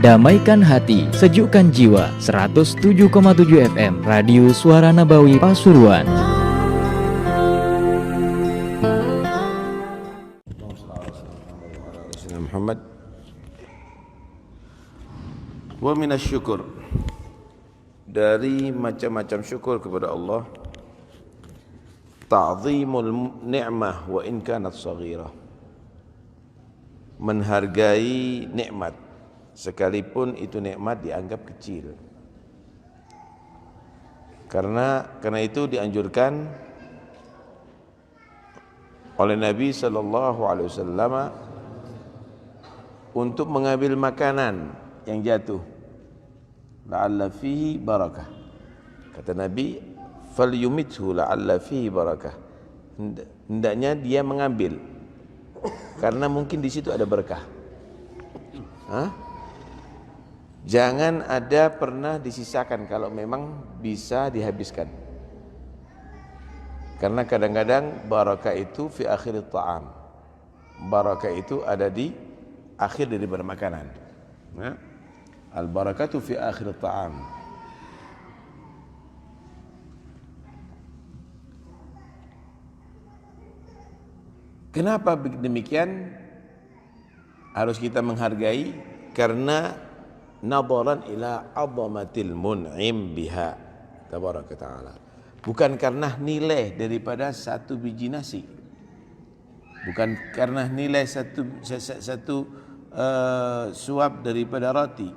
Damaikan hati, sejukkan jiwa. 107,7 FM Radio Suara Nabawi Pasuruan. Muhammad wa minasyukur, dari macam-macam syukur kepada Allah, ta'zimul ni'mah wa in kanat saghirah, menghargai nikmat sekalipun itu nikmat dianggap kecil. Karena itu dianjurkan oleh Nabi sallallahu alaihi wasallam untuk mengambil makanan yang jatuh, la'alla fihi barakah. Kata Nabi, falyumithu la'alla fihi barakah. Hendaknya dia mengambil karena mungkin di situ ada berkah. Jangan ada pernah disisakan kalau memang bisa dihabiskan. Karena kadang-kadang barakah itu fi akhirit ta'am. Barakah itu ada di akhir daripada makanan. Al-barakatu fi akhirit ta'am. Kenapa demikian? Harus kita menghargai karena nadaran ila 'azamatil mun'im biha tabaraka ta'ala. Bukan karena nilai daripada satu biji nasi, bukan karena nilai satu suap daripada roti,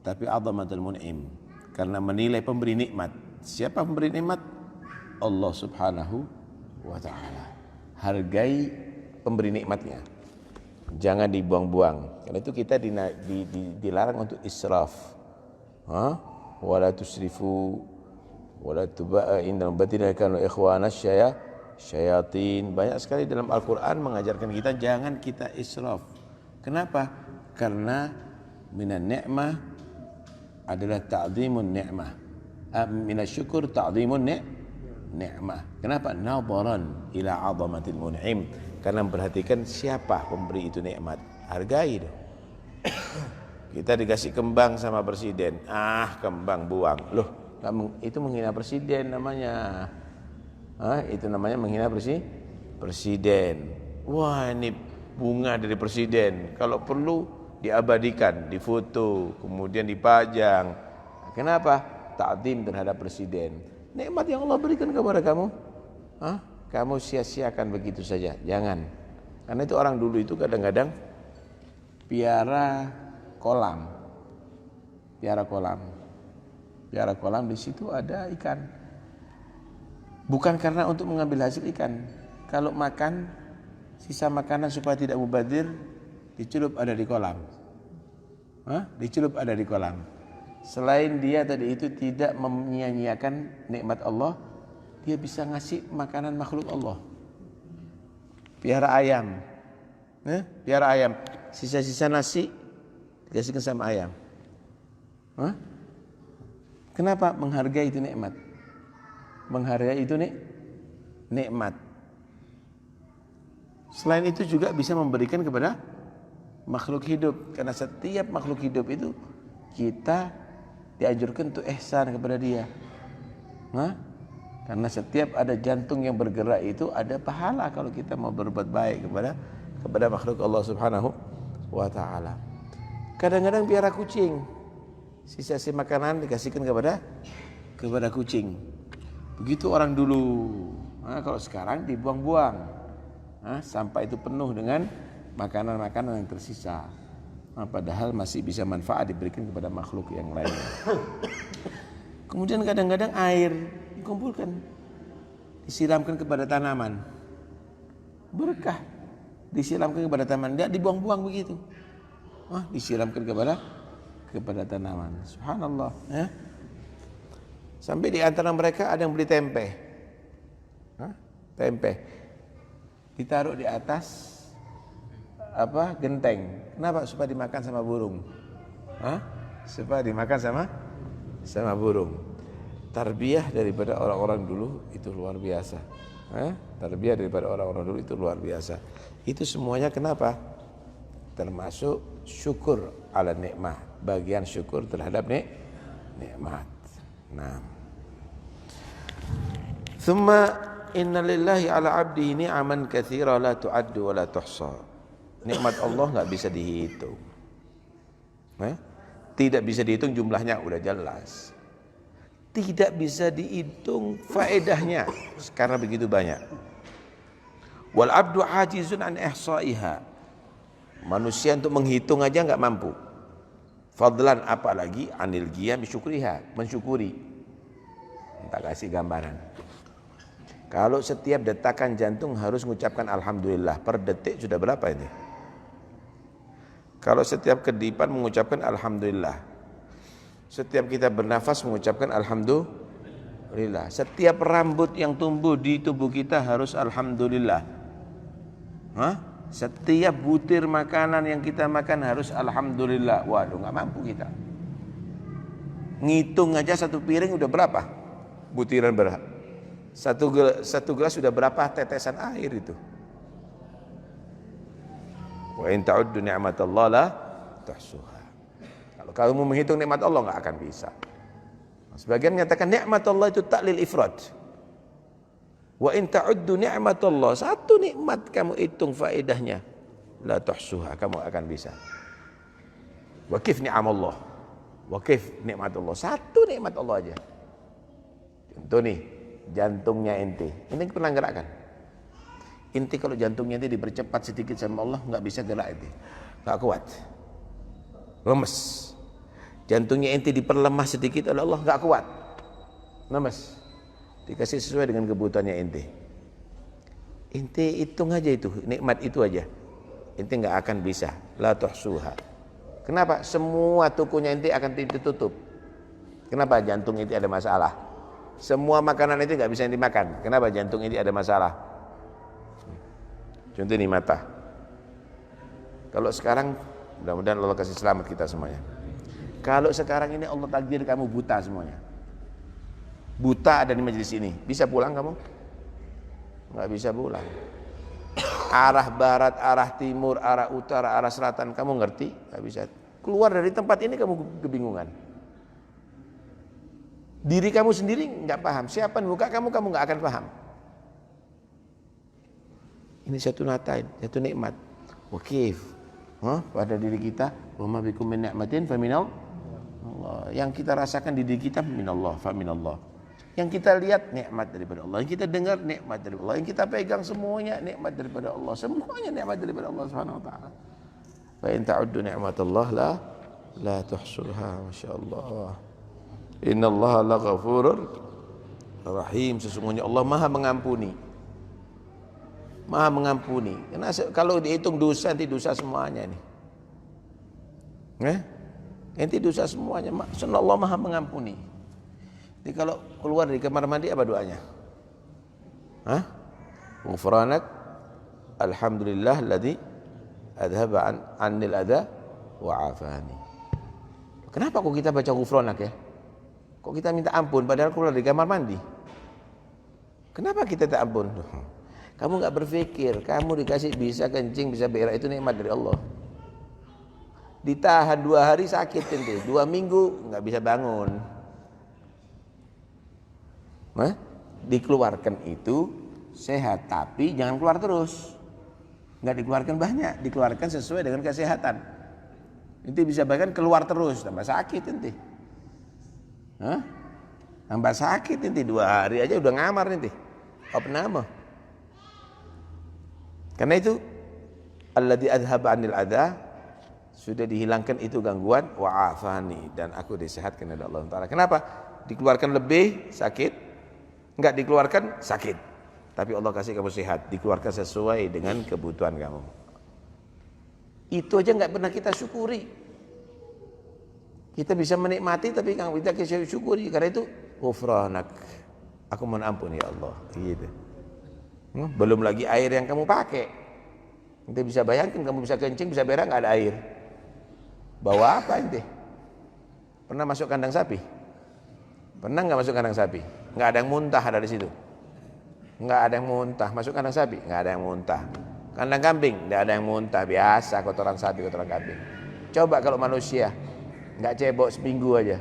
tapi 'azamatul mun'im, karena menilai pemberi nikmat. Siapa pemberi nikmat? Allah Subhanahu wa ta'ala. Hargai pemberi nikmatnya, jangan dibuang-buang. Karena itu kita dilarang untuk israf. Wala tusrifu wala tuba'a innal batina kanu ikhwanas syayatin. Banyak sekali dalam Al-Quran mengajarkan kita jangan kita israf. Kenapa? Karena minan ni'mah adalah ta'zimun ni'mah, minasyukur ta'zimun ni'mah. Kenapa? Nadaran ila 'azamatil mun'im, karena memperhatikan siapa pemberi itu nikmat. Hargai deh. Kita dikasih kembang sama presiden, kembang buang. Loh, itu menghina presiden namanya. Itu namanya menghina presiden. Wah, ini bunga dari presiden, kalau perlu diabadikan, difoto, kemudian dipajang. Kenapa? Ta'zim terhadap presiden. Nikmat yang Allah berikan kepada kamu, kamu sia-siakan begitu saja. Jangan. Karena itu orang dulu itu kadang-kadang piara kolam. Piara kolam, di situ ada ikan. Bukan karena untuk mengambil hasil ikan. Kalau makan, sisa makanan supaya tidak mubazir, dicelup ada di kolam. Dicelup ada di kolam. Selain dia tadi itu tidak menyia-nyiakan nikmat Allah, dia bisa ngasih makanan makhluk Allah. Piara ayam, sisa-sisa nasi dikasihkan sama ayam. Kenapa? Menghargai itu nikmat. Menghargai itu nikmat. Selain itu juga bisa memberikan kepada makhluk hidup, karena setiap makhluk hidup itu kita dianjurkan untuk ihsan kepada dia. Karena setiap ada jantung yang bergerak itu ada pahala kalau kita mau berbuat baik kepada makhluk Allah Subhanahu wa ta'ala. Kadang-kadang piara kucing, sisa-sisa makanan dikasihkan kepada kucing. Begitu orang dulu. Kalau sekarang dibuang-buang. Sampah itu penuh dengan makanan-makanan yang tersisa. Padahal masih bisa manfaat diberikan kepada makhluk yang lainnya. Kemudian kadang-kadang air dikumpulkan, disiramkan kepada tanaman. Berkah. Disiramkan kepada tanaman, tidak dibuang-buang begitu. Disiramkan kepada tanaman. Subhanallah. Sampai di antara mereka ada yang beli tempe. Tempe ditaruh di atas genteng. Kenapa? Supaya dimakan sama burung. Supaya dimakan sama burung. Tarbiyah daripada orang-orang dulu itu luar biasa. Tarbiyah daripada orang-orang dulu itu luar biasa. Itu semuanya kenapa? Termasuk syukur ala nikmah. bagian syukur terhadap nikmat. Nah, thumma inna lillahi ala abdihi ni'aman katsira la tu'addu wa la tuhsa. Nikmat Allah enggak bisa dihitung. Tidak bisa dihitung jumlahnya, udah jelas. Tidak bisa dihitung faedahnya karena begitu banyak. Wal abdu ajizun an ihsa'iha. Manusia untuk menghitung aja enggak mampu. Fadlan apalagi anil qiyam bisyukriha, mensyukuri. Kita kasih gambaran. Kalau setiap detakan jantung harus mengucapkan alhamdulillah, per detik sudah berapa ini? Kalau setiap kedipan mengucapkan alhamdulillah, setiap kita bernafas mengucapkan alhamdulillah, setiap rambut yang tumbuh di tubuh kita harus alhamdulillah. Setiap butir makanan yang kita makan harus alhamdulillah. Waduh, nggak mampu kita. Ngitung aja satu piring udah berapa butiran berapa? Satu gelas sudah berapa tetesan air itu? Wa in ta'uddu ni'matallahi la tuhsuha. Kalau kamu menghitung nikmat Allah enggak akan bisa. Sebagian menyatakan nikmat Allah itu taklil ifrad. Wa in ta'uddu ni'matallahi, satu nikmat kamu hitung faedahnya, la tuhsuha, kamu akan bisa. Wa kif ni'amallah. Wa kif nikmat Allah, satu nikmat Allah aja. Contoh nih, jantungnya ente. Ini pernah gerakkan? Inti kalau jantungnya ini dipercepat sedikit sama Allah nggak bisa gerak inti, nggak kuat, lemes. Jantungnya inti diperlemah sedikit oleh Allah nggak kuat, lemes. Dikasih sesuai dengan kebutuhannya inti. Inti hitung aja itu nikmat itu aja, inti nggak akan bisa. La tuhsuha. Kenapa? Semua tukunya inti akan ditutup. Kenapa? Jantung inti ada masalah. Semua makanan itu nggak bisa dimakan. Kenapa? Jantung inti ada masalah. Contoh ini mata. Kalau sekarang, mudah-mudahan Allah kasih selamat kita semuanya. Kalau sekarang ini Allah takdir kamu buta semuanya. Buta ada di majelis ini. Bisa pulang kamu? Nggak bisa pulang. Arah barat, arah timur, arah utara, arah selatan, kamu ngerti? Nggak bisa. Keluar dari tempat ini kamu kebingungan. Diri kamu sendiri nggak paham. Siapa yang buka kamu nggak akan paham. Ini satu natain, satu nikmat. Wakif, pada diri kita, wa ma bikum min ni'matin faminal Allah. Yang kita rasakan di diri kita minallah, faminallah. Yang kita lihat nikmat daripada Allah, yang kita dengar nikmat daripada Allah, yang kita pegang semuanya nikmat daripada Allah, semuanya nikmat daripada Allah Subhanahu wa taala. Wa in ta'uddu ni'matallah la tuhsuha, masyaallah. Innallaha laghafurur rahim, sesungguhnya Allah Maha mengampuni. Maha mengampuni. Karena kalau dihitung dosa, nanti dosa semuanya nih. Nanti dosa semuanya. Maksudnya Allah Maha mengampuni. Jadi kalau keluar dari kamar mandi apa doanya? Ghufranak alhamdulillah alladzi adhaba anil adha wa afani. Kenapa kok kita baca ghufranak ya? Kok kita minta ampun padahal keluar dari kamar mandi? Kenapa kita tak ampun? Kamu nggak berpikir, kamu dikasih bisa kencing, bisa berak, itu nikmat dari Allah. Ditahan 2 hari sakit ente, 2 minggu nggak bisa bangun. Dikeluarkan itu sehat, tapi jangan keluar terus. Nggak dikeluarkan banyak, dikeluarkan sesuai dengan kesehatan. Ente bisa bahkan keluar terus, tambah sakit ente. Tambah sakit ente, 2 hari aja udah ngamar ente. Apa nama? Karena itu alladzi adhaba 'anil adha, sudah dihilangkan itu gangguan, wa afani, dan aku disehatkan oleh Allah Taala. Kenapa? Dikeluarkan lebih sakit, enggak dikeluarkan sakit. Tapi Allah kasih kamu sehat, dikeluarkan sesuai dengan kebutuhan kamu. Itu aja enggak pernah kita syukuri. Kita bisa menikmati tapi enggak kita syukuri. Karena itu ghufranak, aku mohon ampun ya Allah, gitu. Belum lagi air yang kamu pakai. Ente bisa bayangkan, kamu bisa kencing, bisa berak, nggak ada air. Bawa apa ente? Pernah masuk kandang sapi? Pernah nggak masuk kandang sapi? Nggak ada yang muntah dari situ. Nggak ada yang muntah. Masuk kandang sapi? Nggak ada yang muntah. Kandang kambing? Nggak ada yang muntah. Biasa kotoran sapi, kotoran kambing. Coba kalau manusia nggak cebok seminggu aja.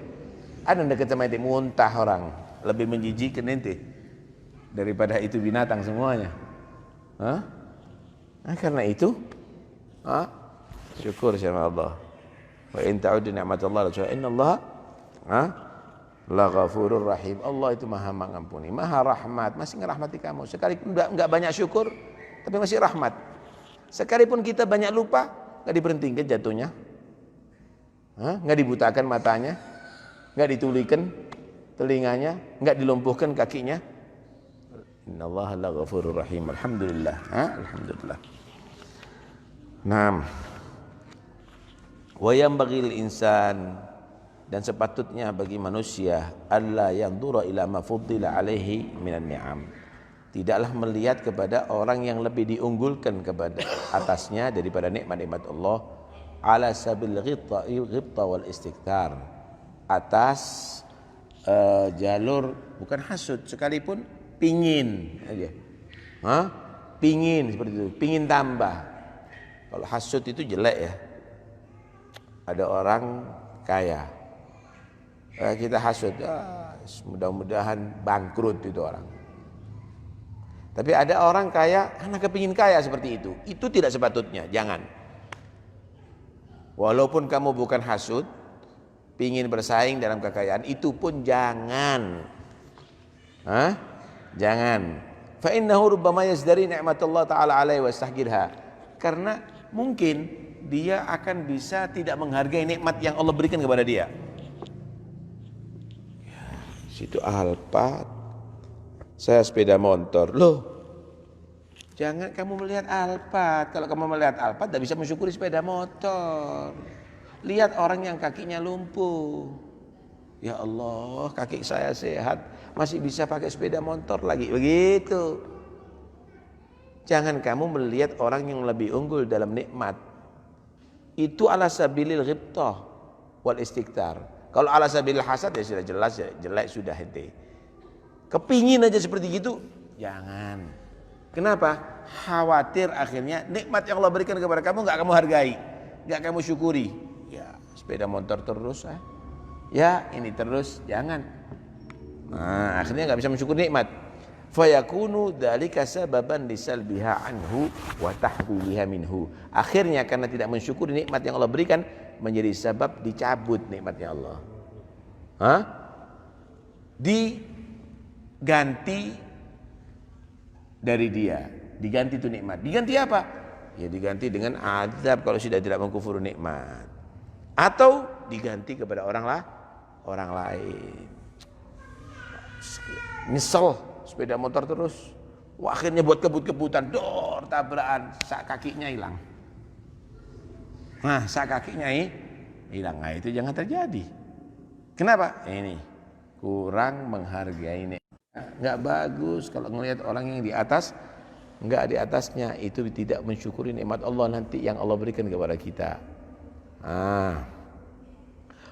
Ada deket sama ente muntah orang, lebih menjijikkan ente daripada itu binatang semuanya. Hah? Nah, karena itu, syukur sama Allah. Wa in ta'uddu ni'matallah la innallaha la ghafurur rahim. Allah itu maha mengampuni, maha rahmat, masih ngerahmati kamu. Sekalipun enggak banyak syukur, tapi masih rahmat. Sekalipun kita banyak lupa, enggak diberhentikan jatuhnya. Enggak dibutakan matanya, enggak ditulikan telinganya, enggak dilumpuhkan kakinya. Innallaha la ghafurur rahim. Alhamdulillah. Alhamdulillah. Naam. Wa yanbaghil insan, dan sepatutnya bagi manusia alla yanzura ila ma fuddila alaihi minan ni'am, tidaklah melihat kepada orang yang lebih diunggulkan kepada atasnya daripada nikmat-nikmat Allah, ala sabil ghibta wal istikthar, atas jalur bukan hasud, sekalipun pingin aja, pingin seperti itu, pingin tambah. Kalau hasud itu jelek ya. Ada orang kaya, kita hasud, mudah-mudahan bangkrut itu orang. Tapi ada orang kaya karena kepingin kaya seperti itu tidak sepatutnya, jangan. Walaupun kamu bukan hasud, pingin bersaing dalam kekayaan, itu pun jangan. Jangan. Fa innahu rubbama yazdari ni'matullah ta'ala alaihi wa yastahqirha. Karena mungkin dia akan bisa tidak menghargai nikmat yang Allah berikan kepada dia. Situ Alphard, saya sepeda motor. Loh, jangan kamu melihat Alphard. Kalau kamu melihat Alphard, tidak bisa mensyukuri sepeda motor. Lihat orang yang kakinya lumpuh. Ya Allah, kaki saya sehat, masih bisa pakai sepeda motor lagi. Begitu. Jangan kamu melihat orang yang lebih unggul dalam nikmat. Itu ala sabilil ghibtah wal istikthar. Kalau ala sabilil hasad ya sudah jelas ya, jelek sudah ente. Kepingin aja seperti gitu, jangan. Kenapa? Khawatir akhirnya nikmat yang Allah berikan kepada kamu enggak kamu hargai, enggak kamu syukuri. Ya, sepeda motor terus ya ini terus, jangan. Nah, akhirnya enggak bisa mensyukuri nikmat. Fayakunu dzalika sababan lisalbiha anhu wa tahwiliha minhu. Akhirnya karena tidak mensyukuri nikmat yang Allah berikan, menjadi sebab dicabut nikmatnya Allah. Diganti dari dia, diganti itu nikmat. Diganti apa? Ya diganti dengan azab kalau sudah tidak mengkufuri nikmat. Atau diganti kepada orang lain. Nyesel sepeda motor terus, akhirnya buat kebut-kebutan, tabrakan, sak kakinya hilang. Nah, sak kakinya hilang. Nah, itu jangan terjadi. Kenapa? Ini kurang menghargai ini. Enggak bagus kalau melihat orang yang di atas, enggak di atasnya, itu tidak mensyukuri nikmat Allah nanti yang Allah berikan kepada kita.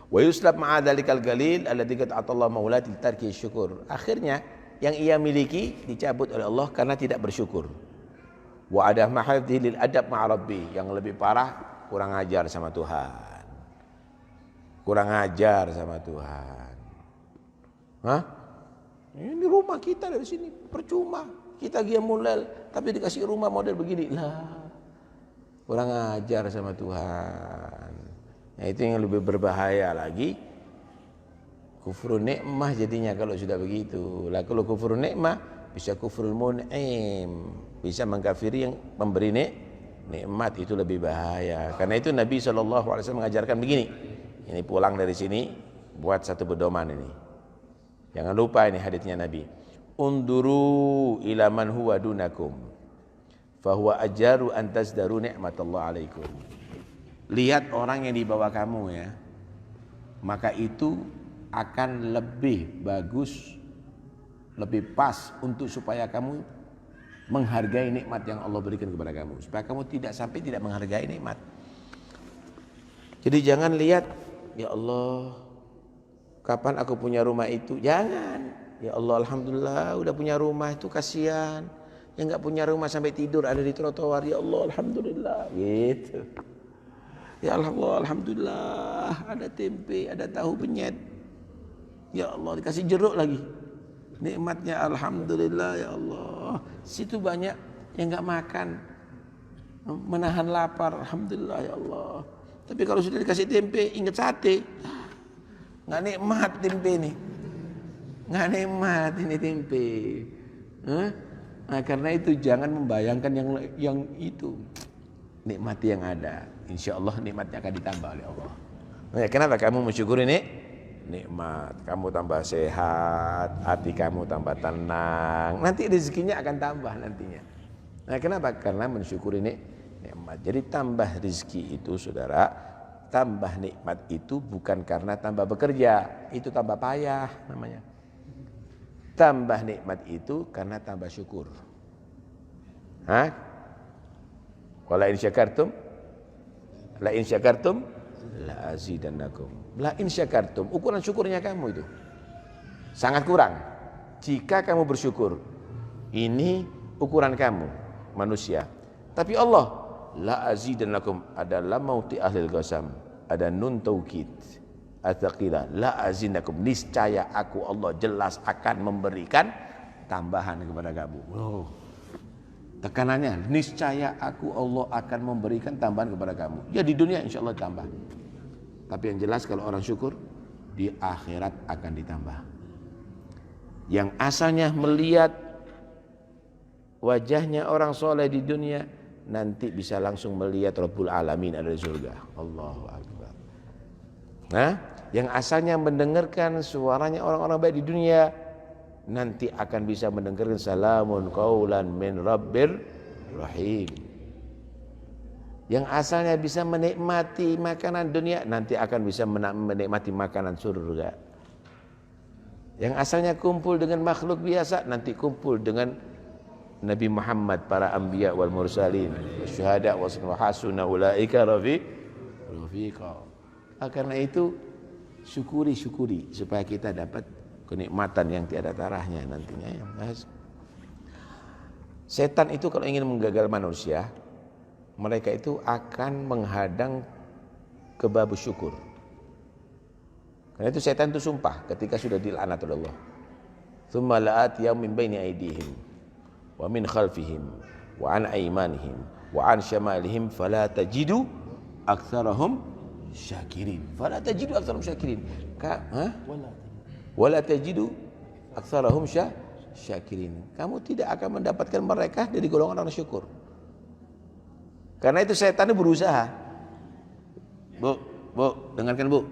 Wa yuslab ma'a dzalikal galil alladzi qad atallahu maulati tarki syukur. Akhirnya yang ia miliki dicabut oleh Allah karena tidak bersyukur. Wa ada mahadhi lil adab ma'a rabbi, yang lebih parah kurang ajar sama Tuhan. Kurang ajar sama Tuhan. Ini rumah kita dari sini percuma. Kita qiyamul lail tapi dikasih rumah model begini. Lah. Kurang ajar sama Tuhan. Nah, itu yang lebih berbahaya lagi. Kufur nikmah jadinya kalau sudah begitu. Lah kalau kufur nikmah bisa kufrul mun'im, bisa mengkafiri yang memberi nikmat, itu lebih bahaya. Karena itu Nabi SAW mengajarkan begini. Ini pulang dari sini buat satu pedoman ini. Jangan lupa ini hadisnya Nabi. Unduru ila man huwa dunakum fa huwa ajaru an tazdaru ni'matallah alaikum. Lihat orang yang di bawah kamu ya. Maka itu akan lebih bagus, lebih pas untuk supaya kamu menghargai nikmat yang Allah berikan kepada kamu, supaya kamu tidak sampai tidak menghargai nikmat. Jadi jangan lihat, ya Allah, kapan aku punya rumah itu? Jangan. Ya Allah, alhamdulillah udah punya rumah itu, kasihan yang nggak punya rumah sampai tidur ada di trotoar. Ya Allah, alhamdulillah. Gitu. Ya Allah, alhamdulillah ada tempe, ada tahu penyet. Ya Allah, dikasih jeruk lagi. Nikmatnya alhamdulillah ya Allah. Situ banyak yang enggak makan. Menahan lapar, alhamdulillah ya Allah. Tapi kalau sudah dikasih tempe, ingat sate. Enggak nikmat tempe ini. Enggak nikmat ini tempe. Nah, karena itu jangan membayangkan yang itu. Nikmati yang ada. Insya Allah nikmatnya akan ditambah oleh Allah. Nah, kenapa kamu mensyukuri ini? Nikmat. Kamu tambah sehat, hati kamu tambah tenang. Nanti rezekinya akan tambah nantinya. Nah, kenapa? Karena mensyukuri ini nikmat. Jadi tambah rezeki itu, saudara, tambah nikmat itu bukan karena tambah bekerja, itu tambah payah namanya. Tambah nikmat itu karena tambah syukur. Wala in syakartum la azidannakum. La in syakartum, ukuran syukurnya kamu itu sangat kurang. Jika kamu bersyukur, ini ukuran kamu manusia. Tapi Allah, la azidannakum, ada lam mauti ahlil qasam, ada nun taukid, ataqila, la azidannakum, niscaya aku Allah jelas akan memberikan tambahan kepada kamu. Wow. Tekanannya, niscaya aku Allah akan memberikan tambahan kepada kamu. Ya di dunia insya Allah tambah. Tapi yang jelas kalau orang syukur, di akhirat akan ditambah. Yang asalnya melihat wajahnya orang soleh di dunia, nanti bisa langsung melihat Rabbul Alamin ada di surga. Allahu Akbar. Nah, yang asalnya mendengarkan suaranya orang-orang baik di dunia, nanti akan bisa mendengarkan salamun qaulan min rabbir rahim. Yang asalnya bisa menikmati makanan dunia, nanti akan bisa menikmati makanan surga. Yang asalnya kumpul dengan makhluk biasa, nanti kumpul dengan Nabi Muhammad, para anbiya wal mursalin, syuhada wa hasuna ulaika rafiqa. Karena itu syukuri supaya kita dapat kenikmatan yang tiada tarahnya nantinya. Setan itu kalau ingin menggagal manusia, mereka itu akan menghadang kebabu syukur. Karena itu setan itu sumpah ketika sudah dilaknat oleh Allah. Tsumma la'atiyahum min baini aydihim wa min khalfihim wa an aymanihim wa an syamalihim fala tajidu aktsarahum syakirin. Fala tajidu aktsarahum syakirin. Wala tajidu aktsarahum syakirin. Kamu tidak akan mendapatkan mereka dari golongan orang syukur. Karena itu setan itu berusaha. Bu, dengarkan Bu.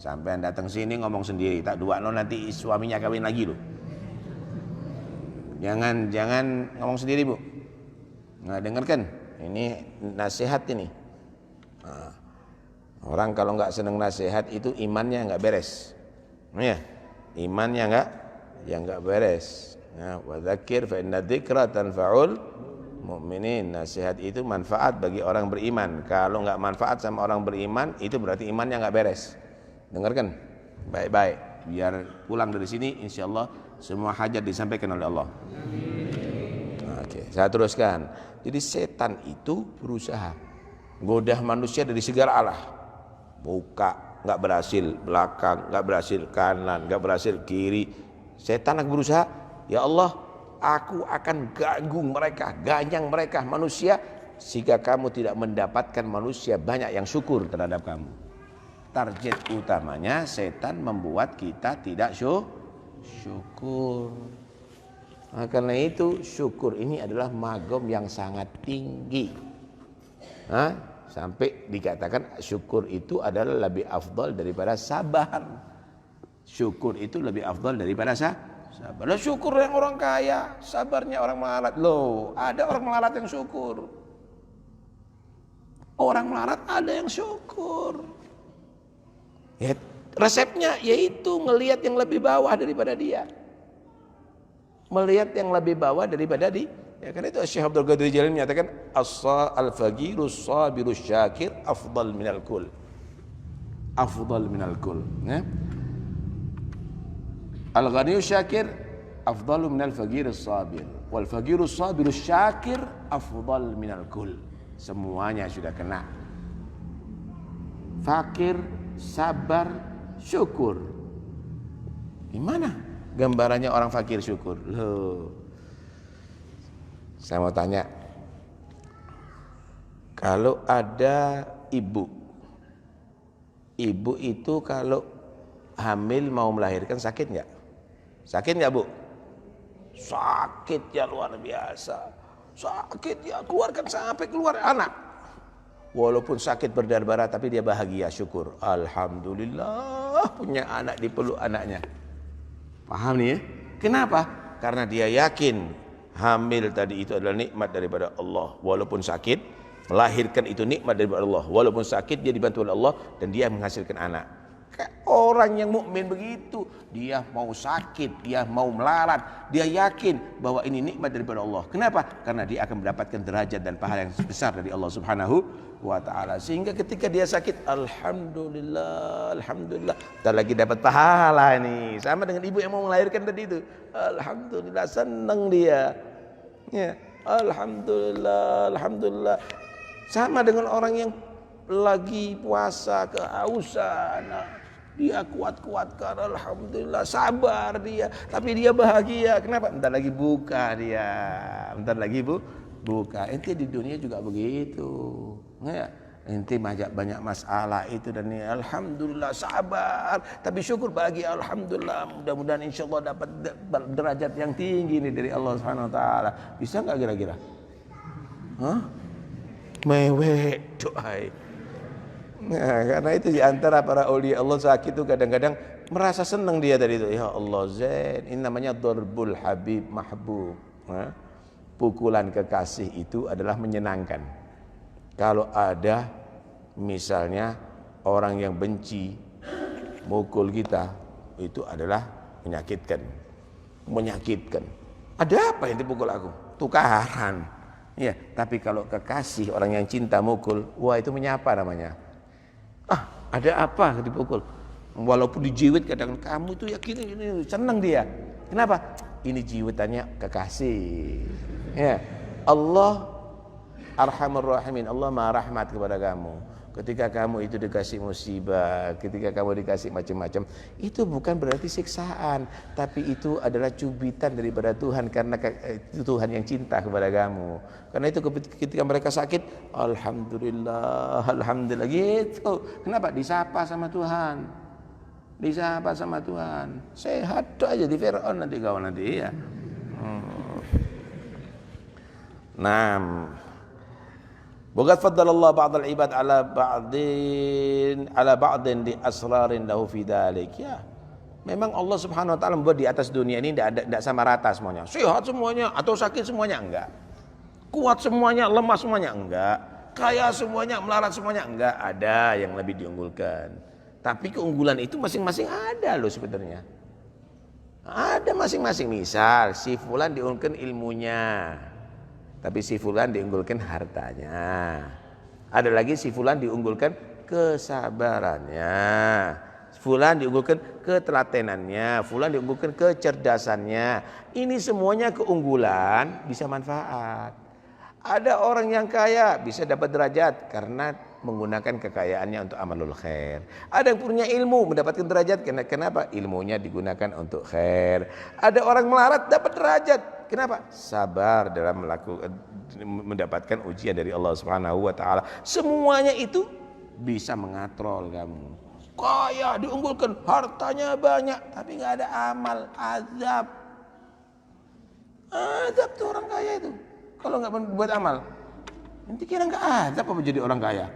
Sampai datang sini ngomong sendiri, tak duakno nanti suaminya kawin lagi loh. Jangan ngomong sendiri Bu. Nah, dengarkan. Ini nasihat ini. Nah, orang kalau nggak seneng nasihat itu imannya nggak beres. Ya, imannya enggak beres. Ya, wa dzakir fa inna dzikra tanfa'ul mu'minin. Nasihat itu manfaat bagi orang beriman. Kalau enggak manfaat sama orang beriman, itu berarti imannya enggak beres. Dengarkan baik-baik, biar pulang dari sini insyaallah semua hajat disampaikan oleh Allah. Oke, saya teruskan. Jadi setan itu berusaha godah manusia dari segala arah. Muka nggak berhasil, belakang nggak berhasil, kanan nggak berhasil, kiri. Setan akan berusaha, ya Allah, aku akan ganyang mereka manusia, sehingga kamu tidak mendapatkan manusia banyak yang syukur terhadap kamu. Target utamanya setan membuat kita tidak syukur. Nah, karena itu syukur ini adalah magom yang sangat tinggi. Sampai dikatakan syukur itu adalah lebih afdal daripada sabar. Syukur itu lebih afdal daripada sabar. Lah syukur yang orang kaya, sabarnya orang melarat. Loh, ada orang melarat yang syukur. Orang melarat ada yang syukur. Ya, resepnya yaitu ngelihat yang lebih bawah daripada dia. Melihat yang lebih bawah daripada dia. Ya, karena itu Syekh Abdul Qadir Jailani menyatakan al-faqirus sabirus syakir afdal minal kul. Afdal minal kul. Ya. Al-ghaniyus syakir afdalu minal faqirus sabir. Wal faqirus sabirus syakir afdal minal kul. Semuanya sudah kena. fakir, sabar, syukur. Gimana gambarannya orang fakir syukur? Loh, saya mau tanya, kalau ada ibu itu kalau hamil mau melahirkan sakit nggak? Sakit nggak, Bu? Sakit ya, luar biasa. Sakit ya, keluarkan sampai keluar anak. Walaupun sakit berdarah-darah tapi dia bahagia, syukur. Alhamdulillah punya anak, dipeluk anaknya. Paham nih ya? Kenapa? Karena dia yakin hamil tadi itu adalah nikmat daripada Allah. Walaupun sakit, melahirkan itu nikmat daripada Allah. Walaupun sakit dia dibantu oleh Allah dan dia menghasilkan anak. Orang yang mukmin begitu, dia mau sakit, dia mau melarat, dia yakin bahwa ini nikmat daripada Allah. Kenapa? Karena dia akan mendapatkan derajat dan pahala yang besar dari Allah Subhanahu wa ta'ala. Sehingga ketika dia sakit, alhamdulillah, alhamdulillah, dan lagi dapat pahala nih. Sama dengan ibu yang mau melahirkan tadi itu, alhamdulillah, senang dia. Ya, alhamdulillah, alhamdulillah. Sama dengan orang yang lagi puasa kehausan, dia kuat-kuatkan, alhamdulillah, sabar dia, tapi dia bahagia. Kenapa? Bentar lagi buka dia, bentar lagi buka. Ente di dunia juga begitu, ya. Ente banyak masalah itu dan ini, alhamdulillah sabar, tapi syukur bahagia, alhamdulillah. Mudah-mudahan insyaallah dapat derajat yang tinggi ini dari Allah Subhanahu wa taala. Bisa enggak kira-kira? Hah? Mewek doai. Nah, karena itu diantara para aulia Allah sakit itu kadang-kadang merasa senang dia dari itu. Ya Allah, Zain, ini namanya darbul habib mahbub. Nah, pukulan kekasih itu adalah menyenangkan. Kalau ada misalnya orang yang benci mukul kita, itu adalah menyakitkan. Menyakitkan. Ada apa yang dipukul aku? Tukaran. Ya, tapi kalau kekasih orang yang cinta mukul, wah itu menyapa namanya. Ada apa dipukul? Walaupun dijiwit kadang kamu itu yakin ini senang dia. Kenapa? Ini jiwitannya kekasih. Ya, Allah Arhamur Rahimin, Allah Maha Rahmat kepada kamu. Ketika kamu itu dikasih musibah, ketika kamu dikasih macam-macam, itu bukan berarti siksaan, tapi itu adalah cubitan daripada Tuhan karena itu Tuhan yang cinta kepada kamu. Karena itu ketika mereka sakit, alhamdulillah, alhamdulillah gitu. Kenapa? Disapa sama Tuhan. Disapa sama Tuhan. Sehat aja di Firaun nanti kau nanti ya. Nah, Waqad faddalallahu ba'dal ibad ala ba'din li asrarin lahu fi dzalik. Ya. Memang Allah Subhanahu wa taala membuat di atas dunia ini tidak sama rata semuanya. Sehat semuanya atau sakit semuanya enggak. Kuat semuanya, lemah semuanya enggak. Kaya semuanya, melarat semuanya enggak. Ada yang lebih diunggulkan. Tapi keunggulan itu masing-masing ada loh sebenarnya. Ada masing-masing. Misal si fulan diunggulkan ilmunya, tapi si fulan diunggulkan hartanya. Ada lagi si fulan diunggulkan kesabarannya. Fulan diunggulkan ketelatenannya. Fulan diunggulkan kecerdasannya. Ini semuanya keunggulan bisa manfaat. Ada orang yang kaya bisa dapat derajat karena menggunakan kekayaannya untuk amalul khair. Ada yang punya ilmu mendapatkan derajat kenapa? Ilmunya digunakan untuk khair. Ada orang melarat dapat derajat. Kenapa? Sabar dalam mendapatkan ujian dari Allah Subhanahu wa taala. Semuanya itu bisa mengatrol kamu. Kaya diunggulkan, hartanya banyak, tapi nggak ada amal, azab. Azab tuh orang kaya itu. Kalau nggak buat amal, nanti kira nggak azab apa menjadi orang kaya?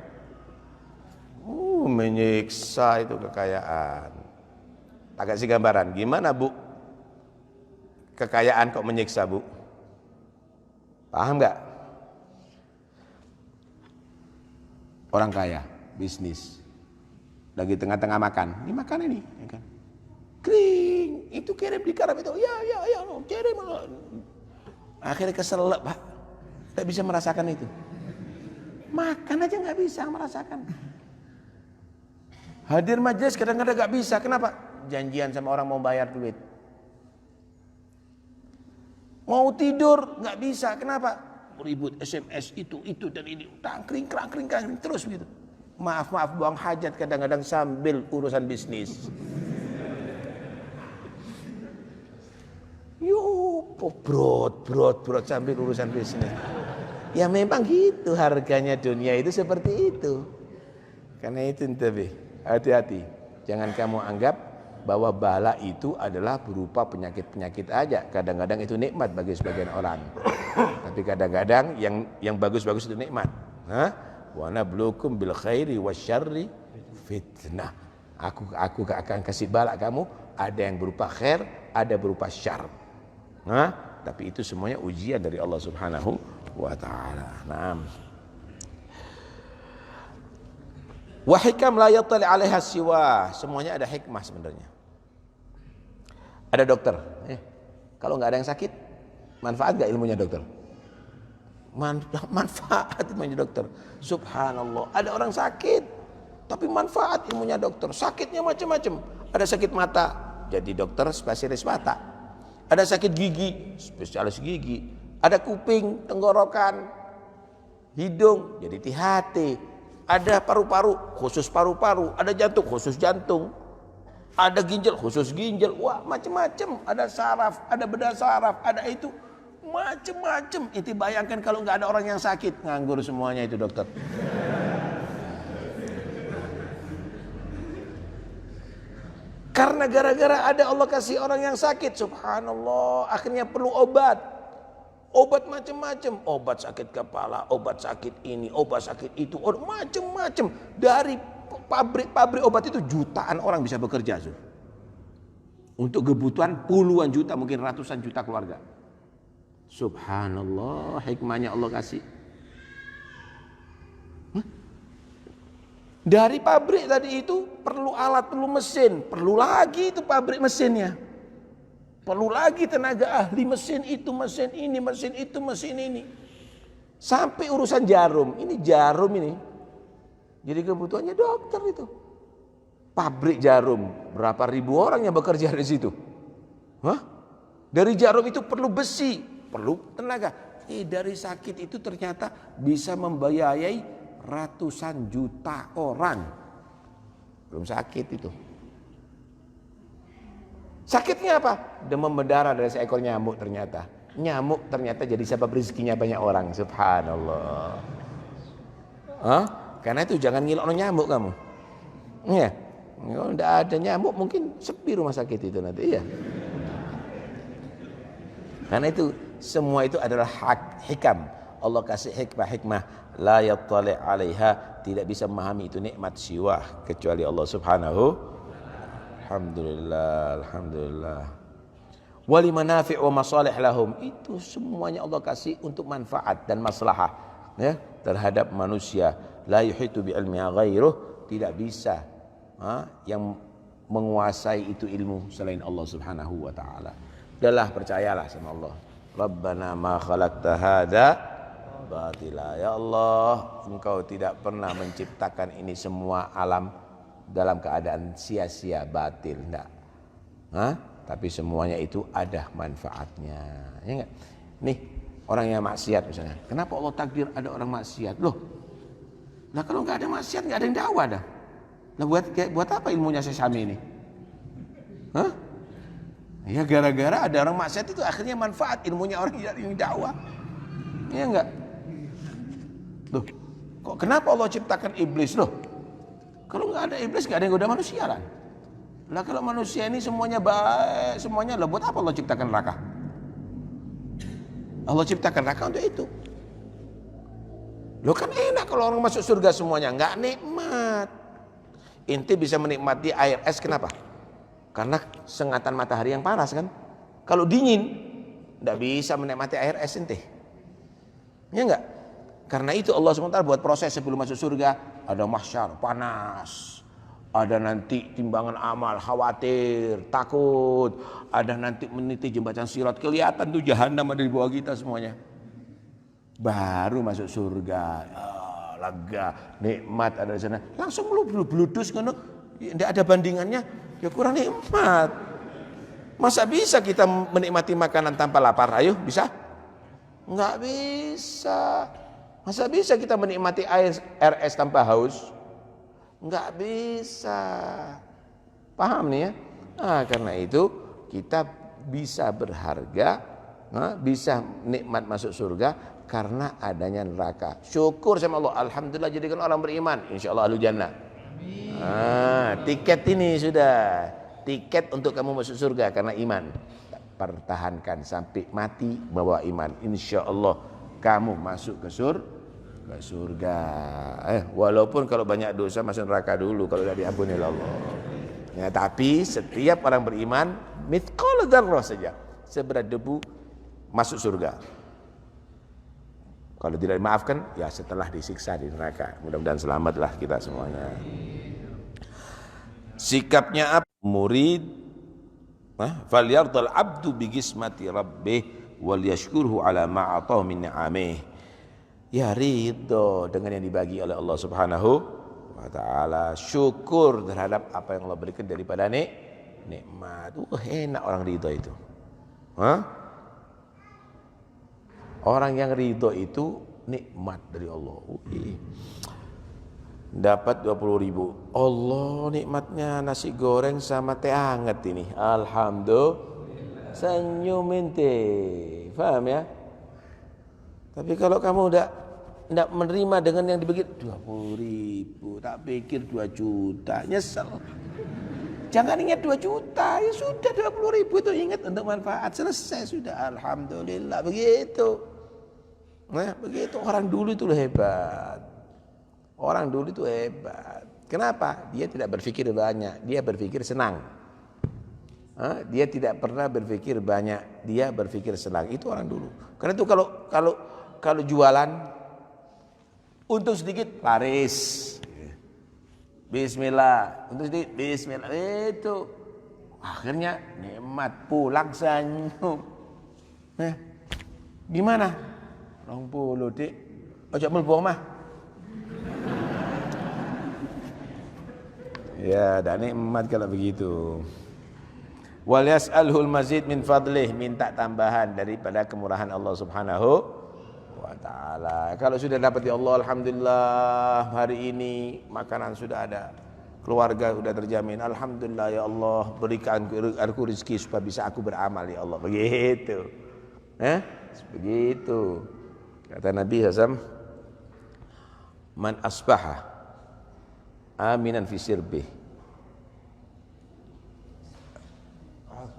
Menyiksa itu kekayaan. Tak kasih gambaran, gimana Bu? Kekayaan kok menyiksa Bu? Paham nggak? Orang kaya, bisnis, lagi tengah-tengah makan, ini makan ini, ya kan? Kering, itu kirim di karam itu, ya, kirim. Akhirnya kesel Pak, nggak bisa merasakan itu. Makan aja nggak bisa merasakan. Hadir majelis kadang-kadang nggak bisa, kenapa? Janjian sama orang mau bayar duit. Mau tidur nggak bisa, kenapa? Ribut SMS itu dan ini, krang terus gitu. Maaf buang hajat kadang-kadang sambil urusan bisnis. Brot sambil urusan bisnis. Ya memang gitu harganya dunia itu seperti itu. Karena itu hati-hati. Jangan kamu anggap bahwa bala itu adalah berupa penyakit-penyakit aja. Kadang-kadang itu nikmat bagi sebagian orang. Tapi kadang-kadang yang bagus-bagus itu nikmat. Wa nabluukum bil khairi wasyarri fitnah. Aku akan kasih bala kamu, ada yang berupa khair, ada berupa syarr. Tapi itu semuanya ujian dari Allah Subhanahu wa taala. Naam. Wa hikam la yattali 'alaiha siwa. Semuanya ada hikmah sebenarnya. Ada dokter. Kalau nggak ada yang sakit, manfaat nggak ilmunya dokter? Manfaat ilmunya dokter. Subhanallah. Ada orang sakit, tapi manfaat ilmunya dokter. Sakitnya macam-macam. Ada sakit mata, jadi dokter spesialis mata. Ada sakit gigi, spesialis gigi. Ada kuping, tenggorokan, hidung, jadi THT. Ada paru-paru, khusus paru-paru. Ada jantung, khusus jantung. Ada ginjal, khusus ginjal. Wah, macam-macam. Ada saraf, ada bedah saraf, ada itu. Macam-macam. Itu bayangkan kalau nggak ada orang yang sakit, nganggur semuanya itu dokter. Karena gara-gara ada Allah kasih orang yang sakit, subhanallah, akhirnya perlu obat. Obat macam-macam, obat sakit kepala, obat sakit ini, obat sakit itu, macam-macam. Dari pabrik obat itu jutaan orang bisa bekerja, untuk kebutuhan puluhan juta, mungkin ratusan juta keluarga. Subhanallah, hikmahnya Allah kasih. Dari pabrik tadi itu perlu alat, perlu mesin, perlu lagi itu pabrik mesinnya. Perlu lagi tenaga ahli mesin itu, mesin ini, mesin itu, mesin ini. Sampai urusan jarum. Ini jarum ini. Jadi kebutuhannya dokter itu. Pabrik jarum. Berapa ribu orang yang bekerja di situ. Dari jarum itu perlu besi. Perlu tenaga. Dari sakit itu ternyata bisa membiayai ratusan juta orang. Belum sakit itu. Sakitnya apa? Demam berdarah dari seekor nyamuk ternyata. Nyamuk ternyata jadi sebab rezekinya banyak orang. Subhanallah. Karena itu jangan ngilokno nyamuk kamu. Ya. Kalau tidak ada nyamuk mungkin sepi rumah sakit itu nanti. Iya. Karena itu semua itu adalah hikam. Allah kasih hikmah la yattali 'alaiha, tidak bisa memahami itu nikmat siwa kecuali Allah Subhanahu. Alhamdulillah. Wali manafi' wa masalih lahum, itu semuanya Allah kasih untuk manfaat dan maslahah ya terhadap manusia. La yuhitu bi ilmiha ghairuh, tidak bisa yang menguasai itu ilmu selain Allah Subhanahu wa taala. Udahlah, percayalah sama Allah. Rabbana ma khalaqta hadza batila, ya Allah, Engkau tidak pernah menciptakan ini semua alam dalam keadaan sia-sia, batil, enggak. Tapi semuanya itu ada manfaatnya, ya enggak? Nih, orang yang maksiat misalnya, kenapa Allah takdir ada orang maksiat? Loh, nah kalau enggak ada maksiat, enggak ada yang dakwah dah. Nah buat apa ilmunya sesami ini? Ya gara-gara ada orang maksiat itu akhirnya manfaat ilmunya orang yang dakwah. Ya enggak? Loh, kok kenapa Allah ciptakan iblis? Loh, kalau nggak ada iblis, nggak ada yang goda manusia kan? Lah kalau manusia ini semuanya baik, semuanya lah, buat apa Allah ciptakan neraka? Allah ciptakan neraka untuk itu. Loh kan enak kalau orang masuk surga semuanya, nggak nikmat. Inti bisa menikmati air es, kenapa? Karena sengatan matahari yang panas kan. Kalau dingin, nggak bisa menikmati air es inti. Ya nggak? Karena itu Allah SWT buat proses sebelum masuk surga. Ada mahsyar, panas. Ada nanti timbangan amal, khawatir, takut. Ada nanti meniti jembatan sirat, kelihatan tuh jahanam ada di bawah kita semuanya. Baru masuk surga, lega, nikmat ada di sana. Langsung bludus ngono, tidak ada bandingannya, ya kurang nikmat. Masa bisa kita menikmati makanan tanpa lapar? Ayo, bisa? Enggak bisa. Masa bisa kita menikmati air es tanpa haus? Nggak bisa. Paham nih ya? Karena itu kita bisa berharga, bisa nikmat masuk surga karena adanya neraka. Syukur sama Allah. Alhamdulillah jadikan orang beriman. Insya Allah ahlu jannah. Tiket ini sudah. Tiket untuk kamu masuk surga karena iman. Pertahankan sampai mati bawa iman. Insya Allah kamu masuk ke surga. Walaupun kalau banyak dosa masuk neraka dulu kalau sudah diampuni oleh Allah. Ya, tapi setiap orang beriman mithqala dzarrah saja, seberat debu masuk surga. Kalau tidak dimaafkan ya setelah disiksa di neraka. Mudah-mudahan selamatlah kita semuanya. Sikapnya apa? Murid falyardal abdu bi qismati rabbih wal yashkurhu ala ma atahu min ni'amih. Ya ridho dengan yang dibagi oleh Allah Subhanahu wa taala, syukur terhadap apa yang Allah berikan daripada nikmat. Enak orang ridho itu. Orang yang ridho itu nikmat dari Allah. Dapat 20.000. Allah nikmatnya nasi goreng sama teh hangat ini. Alhamdulillah. Senyum ente. Paham ya? Tapi kalau kamu tidak menerima dengan yang dibagi 20.000, tak pikir 2 juta, nyesel. Jangan ingat 2 juta, ya sudah 20.000 itu ingat untuk manfaat, selesai sudah. Alhamdulillah begitu. Nah, begitu orang dulu itu hebat. Orang dulu itu hebat. Kenapa? Dia tidak berpikir banyak, dia berpikir senang. Dia tidak pernah berpikir banyak, dia berpikir senang. Itu orang dulu. Karena itu kalau jualan untung sedikit laris. Bismillah, untung sedikit bismillah. Itu akhirnya nikmat, pulang senyum. Gimana? 20 dik. Ojo mlebu omah. Ya, dan nikmat kalau begitu. Wal yas'alhul mazid min fadlih, minta tambahan daripada kemurahan Allah Subhanahu wa taala. Kalau sudah dapat ya Allah, alhamdulillah hari ini makanan sudah ada, keluarga sudah terjamin. Alhamdulillah ya Allah, berikan aku rezeki supaya bisa aku beramal ya Allah. Begitu. Begitu. Kata Nabi SAW, man asbaha aminan fi sirbih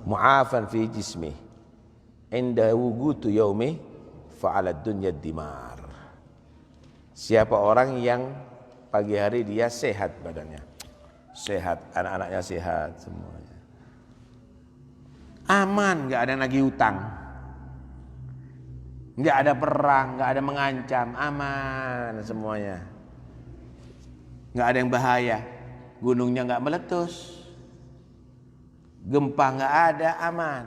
mu'afan fi jismih inda wugutu yaumih fa'ala dunya dimar. Siapa orang yang pagi hari dia sehat badannya, sehat, anak-anaknya sehat semuanya, aman, nggak ada nagih utang, nggak ada perang, nggak ada mengancam, aman semuanya, nggak ada yang bahaya, gunungnya nggak meletus, gempa nggak ada, aman.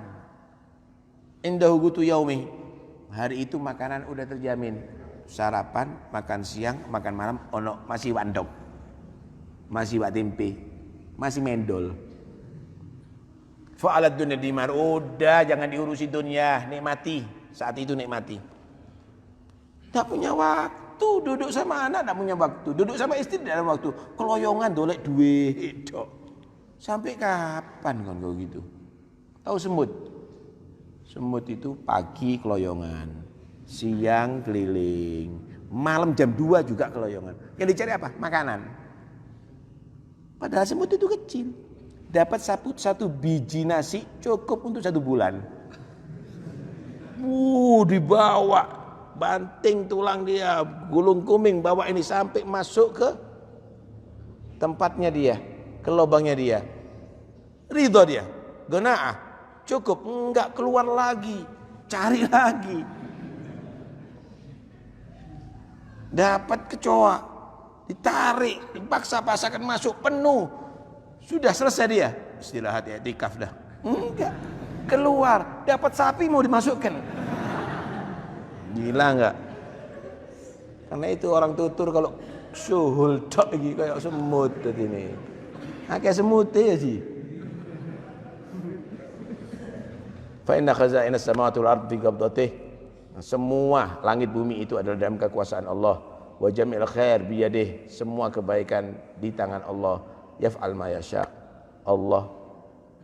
Indahu gutu yaumi, hari itu makanan udah terjamin, sarapan, makan siang, makan malam, ono masih wandok, masih wak tempe, masih mendol. Fa'alat dunya dimar, udah jangan diurusi dunia, nikmati, saat itu nikmati. Tak punya waktu, duduk sama anak tak punya waktu, duduk sama istri tidak ada waktu, keloyongan dolek duit, dok. Sampai kapan kan kau gitu? Tahu semut? Semut itu pagi keloyongan, siang keliling, malam jam 2 juga keloyongan. Yang dicari apa? Makanan. Padahal semut itu kecil, dapat satu biji nasi cukup untuk 1 bulan. Dibawa banting tulang dia, gulung kuming, bawa ini sampai masuk ke tempatnya dia, ke lubangnya dia. Ridho dia, genaah, cukup, enggak keluar lagi, cari lagi. Dapat kecoa, ditarik, dipaksa-paksakan masuk penuh. Sudah selesai dia, istirahat ya, iktikaf dah. Enggak, keluar, dapat sapi mau dimasukkan. Gila enggak? Karena itu orang tutur kalau suhul tok lagi kayak semut tadi ini. Kayak semut ya sih. Fa inna khaza'in as-samawati wal ardi fi qabdatih. Semua langit bumi itu adalah dalam kekuasaan Allah. wa jami'il khair biyadih, semua kebaikan di tangan Allah, yaf'al ma yasha. Allah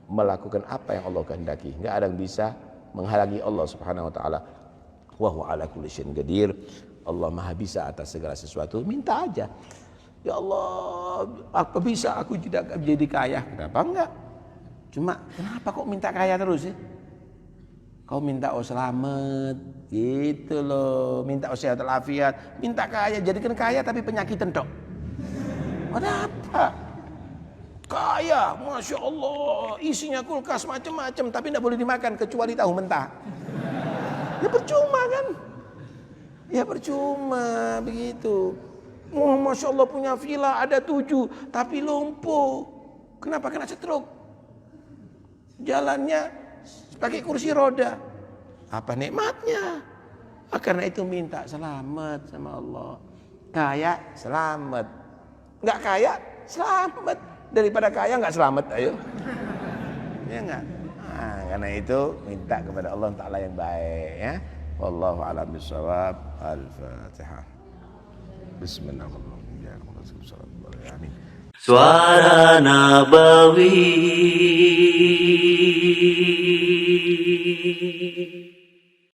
melakukan apa yang Allah kehendaki, enggak ada yang bisa menghalangi Allah Subhanahu wa taala. Wa huwa ala kulli syai'in qadir. Allah Maha bisa atas segala sesuatu. Minta aja. Ya Allah, apa bisa aku tidak jadi kaya? Kenapa enggak? Cuma kenapa kok minta kaya terus ya? Kau minta selamat, gitu loh. Minta sehat walafiat, minta kaya, jadikan kaya tapi penyakit tok. Ada apa? Kaya, Masya Allah, isinya kulkas macam-macam, tapi tidak boleh dimakan kecuali tahu mentah. Ya percuma kan? Ya percuma begitu. Oh, Masya Allah punya villa ada 7, tapi lumpuh. Kenapa kena stroke? Jalannya pakai kursi roda. Apa nikmatnya? Karena itu minta selamat sama Allah. Kaya selamat, nggak kaya selamat. Daripada kaya nggak selamat, ayo. Ya nggak? Nah, karena itu minta kepada Allah Taala yang baik ya. Wallahu a'lam bishawab. Al-Fatihah. Bismillahirrahmanirrahim. Suara Nabawi.